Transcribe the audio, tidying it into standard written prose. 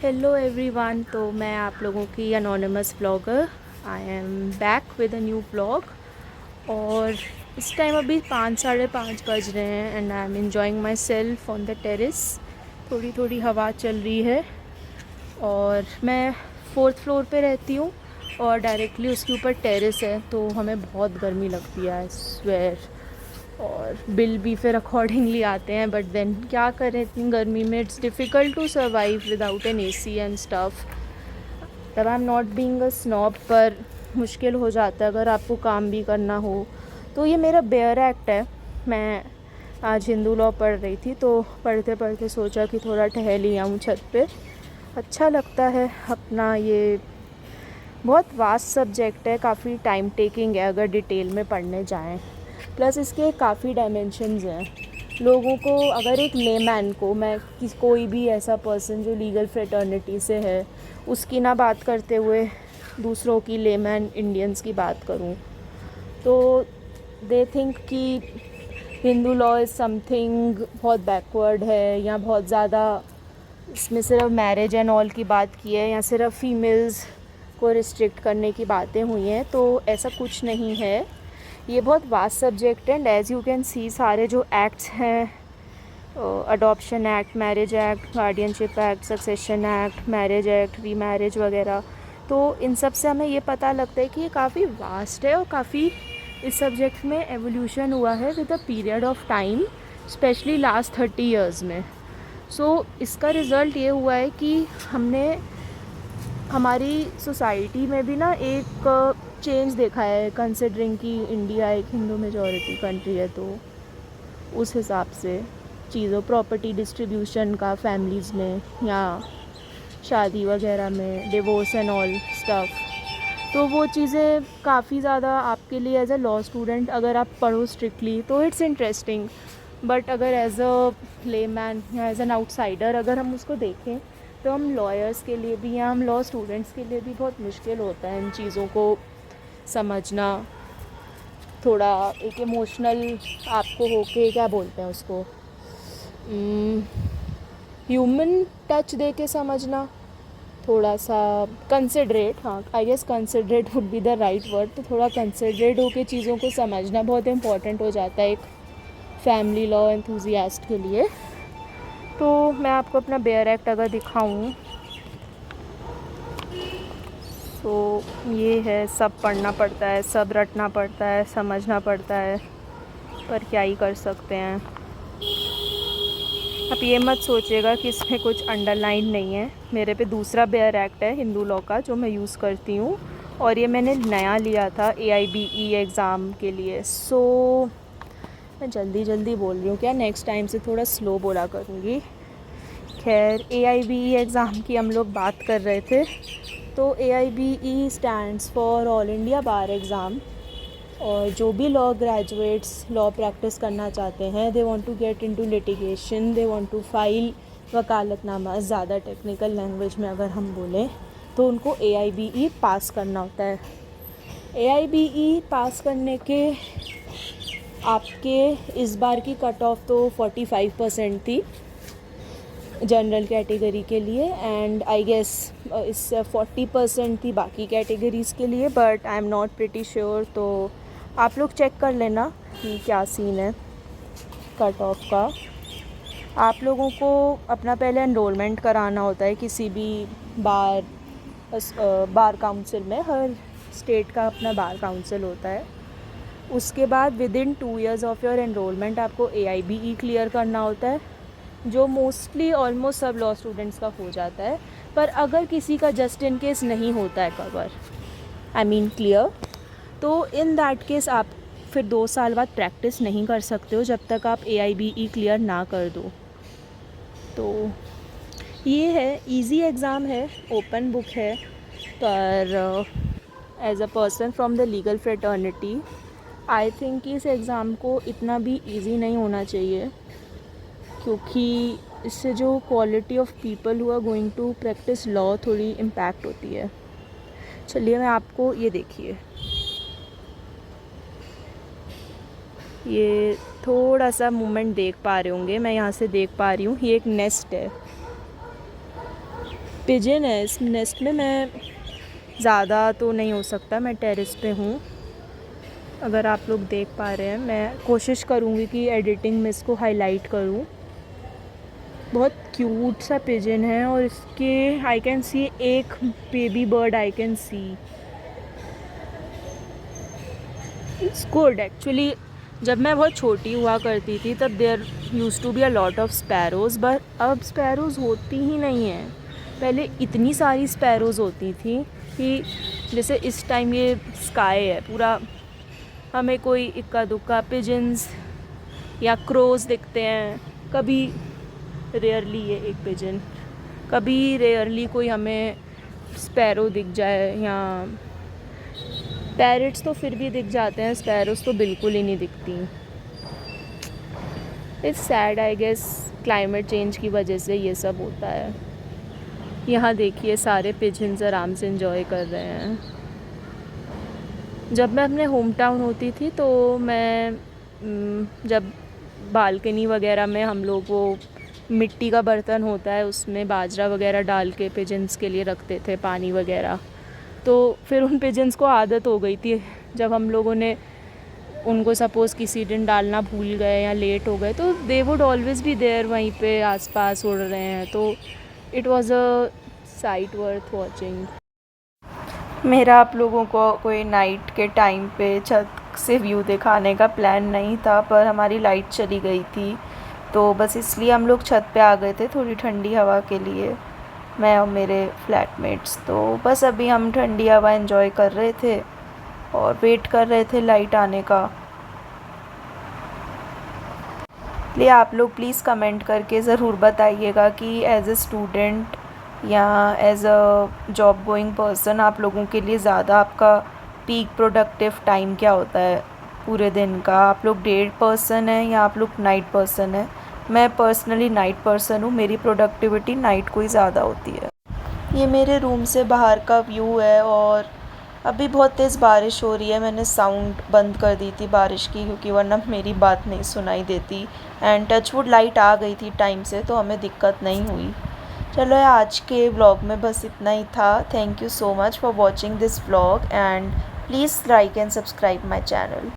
Hello everyone. तो मैं आप लोगों की anonymous vlogger I am back with a new vlog. और इस टाइम अभी 5 साढ़े 5 बज रहे हैं and I am enjoying my self on the terrace. थोड़ी थोड़ी हवा चल रही है और मैं 4th फ्लोर पे रहती हूँ और डायरेक्टली उसके ऊपर टेरेस है, तो हमें बहुत गर्मी लगती है, आई स्वेयर। और बिल भी फिर अकॉर्डिंगली आते हैं, बट देन क्या करें, इतनी गर्मी में it's difficult to survive without an AC and stuff. तब I am not being a snob, पर मुश्किल हो जाता है अगर आपको काम भी करना हो। तो ये मेरा बेयर एक्ट है। मैं आज हिंदू लॉ पढ़ रही थी, तो पढ़ते पढ़ते सोचा कि थोड़ा टहल ही आऊँ छत पे। अच्छा लगता है अपना। ये बहुत वास्ट सब्जेक्ट है, काफ़ी टाइम टेकिंग है अगर डिटेल में पढ़ने जाएं। प्लस इसके काफ़ी डायमेंशंस हैं। लोगों को, अगर एक लेमैन को, मैं कोई भी ऐसा पर्सन जो लीगल फ्रेटर्निटी से है उसकी ना बात करते हुए दूसरों की लेमैन इंडियंस की बात करूं, तो दे थिंक कि हिंदू लॉ इज़ समथिंग बहुत बैकवर्ड है, या बहुत ज़्यादा इसमें सिर्फ मैरिज एंड ऑल की बात की है, या सिर्फ फीमेल्स को रिस्ट्रिक्ट करने की बातें हुई हैं। तो ऐसा कुछ नहीं है। ये बहुत वास्ट सब्जेक्ट है and as you can see सारे जो एक्ट्स हैं, adoption act, marriage act, guardianship act, succession act, marriage act, री मैरिज वगैरह, तो इन सब से हमें ये पता लगता है कि ये काफ़ी वास्ट है और काफ़ी इस सब्जेक्ट में एवोल्यूशन हुआ है with a period of time, specially last 30 years में। सो इसका रिज़ल्ट ये हुआ है कि हमने हमारी सोसाइटी में भी ना एक चेंज देखा है, कंसिडरिंग कि इंडिया एक हिंदू मेजॉरिटी कंट्री है। तो उस हिसाब से चीज़ों, प्रॉपर्टी डिस्ट्रीब्यूशन का फैमिलीज़ में, या शादी वगैरह में, डिवोर्स एंड ऑल स्टफ, तो वो चीज़ें काफ़ी ज़्यादा आपके लिए एज अ लॉ स्टूडेंट अगर आप पढ़ो स्ट्रिक्टली तो इट्स इंटरेस्टिंग, बट अगर एज अ लेमैन या एज एन आउटसाइडर अगर हम उसको देखें तो हम लॉयर्स के लिए भी या हम लॉ स्टूडेंट्स के लिए भी बहुत मुश्किल होता है इन चीज़ों को समझना। थोड़ा एक इमोशनल आपको होके, क्या बोलते हैं उसको, ह्यूमन टच दे के समझना, थोड़ा सा कंसिडरेट, हाँ I guess considerate would be the right word. तो थोड़ा कंसिडरेट होके चीज़ों को समझना बहुत इम्पॉर्टेंट हो जाता है एक फैमिली लॉ एंथुजियास्ट के लिए। तो मैं आपको अपना बेयर एक्ट अगर दिखाऊं तो ये है, सब पढ़ना पड़ता है, सब रटना पड़ता है, समझना पड़ता है, पर क्या ही कर सकते हैं। आप ये मत सोचिएगा कि इसमें कुछ अंडरलाइन नहीं है। मेरे पे दूसरा बेयर एक्ट है हिंदू लॉ का जो मैं यूज़ करती हूँ, और ये मैंने नया लिया था AIBE एग्ज़ाम के लिए। सो मैं जल्दी जल्दी बोल रही हूँ क्या, नेक्स्ट टाइम से थोड़ा स्लो बोला करूँगी। खैर, AIBE एग्ज़ाम की हम लोग बात कर रहे थे। तो AIBE stands for all India bar exam, और जो भी लॉ ग्रेजुएट्स लॉ प्रैक्टिस करना चाहते हैं, they want to get into litigation, they want to file वकालतनामा, ज़्यादा टेक्निकल लैंग्वेज में अगर हम बोलें तो उनको AIBE पास करना होता है। AIBE पास करने के आपके इस बार की कट ऑफ तो 45% थी जनरल कैटेगरी के लिए, एंड आई गेस इस 40% थी बाकी कैटेगरीज़ के लिए, but I am not pretty sure. तो आप लोग चेक कर लेना कि क्या सीन है कट ऑफ का। आप लोगों को अपना पहले एनरोलमेंट कराना होता है किसी भी बार काउंसिल में। हर स्टेट का अपना बार काउंसिल होता है। उसके बाद with in 2 years of your enrolment आपको AIBE क्लियर करना होता है, जो मोस्टली ऑलमोस्ट सब लॉ स्टूडेंट्स का हो जाता है। पर अगर किसी का जस्ट इन केस नहीं होता है कवर, आई मीन क्लियर, तो इन दैट केस आप फिर 2 साल बाद प्रैक्टिस नहीं कर सकते हो जब तक आप AIBE क्लियर ना कर दो। तो ये है, इजी एग्ज़ाम है, ओपन बुक है, पर as a person from the legal fraternity I think कि इस एग्ज़ाम को इतना भी इजी नहीं होना चाहिए, क्योंकि इससे जो quality of people who are going to practice law थोड़ी इम्पैक्ट होती है। चलिए मैं आपको ये देखिए, ये थोड़ा सा मूवमेंट देख पा रहे होंगे, मैं यहाँ से देख पा रही हूँ, ये एक नेस्ट है। पिजन है इस नेस्ट में। मैं ज़्यादा तो नहीं हो सकता, मैं टेरेस पे हूँ, अगर आप लोग देख पा रहे हैं। मैं कोशिश करूँगी कि एडिटिंग में इसको हाईलाइट करूँ। बहुत क्यूट सा पिजन है और इसके आई कैन सी एक baby bird I can see. It's good actually. जब मैं बहुत छोटी हुआ करती थी तब there used to be a lot of sparrows, but अब स्पैरोज़ होती ही नहीं हैं। पहले इतनी सारी स्पैरोज़ होती थी कि जैसे इस टाइम ये स्काई है पूरा, हमें कोई इक्का दुक्का पिजन्स या क्रोज़ दिखते हैं, कभी रेयरली ये एक पिजन, कभी रेयरली कोई हमें स्पैरो दिख जाए, या पैरट्स तो फिर भी दिख जाते हैं, स्पैरोज़ तो बिल्कुल ही नहीं दिखती। It's sad I guess, climate change की वजह से ये सब होता है। यहाँ देखिए सारे पिजन्स आराम से एंजॉय कर रहे हैं। जब मैं अपने होम टाउन होती थी तो मैं जब बालकनी वगैरह में हम लोग वो मिट्टी का बर्तन होता है उसमें बाजरा वगैरह डाल के पिजन्स के लिए रखते थे, पानी वगैरह। तो फिर उन पिजन्स को आदत हो गई थी, जब हम लोगों ने उनको सपोज़ किसी दिन डालना भूल गए या लेट हो गए तो they would always be there, वहीं पे आसपास उड़ रहे हैं। तो it was a sight worth watching. मेरा आप लोगों को कोई नाइट के टाइम पे छत से व्यू दिखाने का प्लान नहीं था, पर हमारी लाइट चली गई थी तो बस इसलिए हम लोग छत पे आ गए थे थोड़ी ठंडी हवा के लिए, मैं और मेरे फ्लैटमेट्स। तो बस अभी हम ठंडी हवा एंजॉय कर रहे थे और वेट कर रहे थे लाइट आने का। इसलिए आप लोग प्लीज़ कमेंट करके ज़रूर बताइएगा कि एज ए स्टूडेंट या as a job going person आप लोगों के लिए ज़्यादा आपका पीक प्रोडक्टिव टाइम क्या होता है पूरे दिन का। आप लोग डे पर्सन हैं या आप लोग नाइट पर्सन हैं। मैं पर्सनली नाइट पर्सन हूँ, मेरी प्रोडक्टिविटी नाइट को ही ज़्यादा होती है। ये मेरे रूम से बाहर का व्यू है और अभी बहुत तेज़ बारिश हो रही है। मैंने साउंड बंद कर दी थी बारिश की क्योंकि वरना मेरी बात नहीं सुनाई देती। एंड टचवुड लाइट आ गई थी टाइम से तो हमें दिक्कत नहीं हुई। चलो आज के व्लॉग में बस इतना ही था। Thank you so much for watching this vlog and please like and subscribe my channel.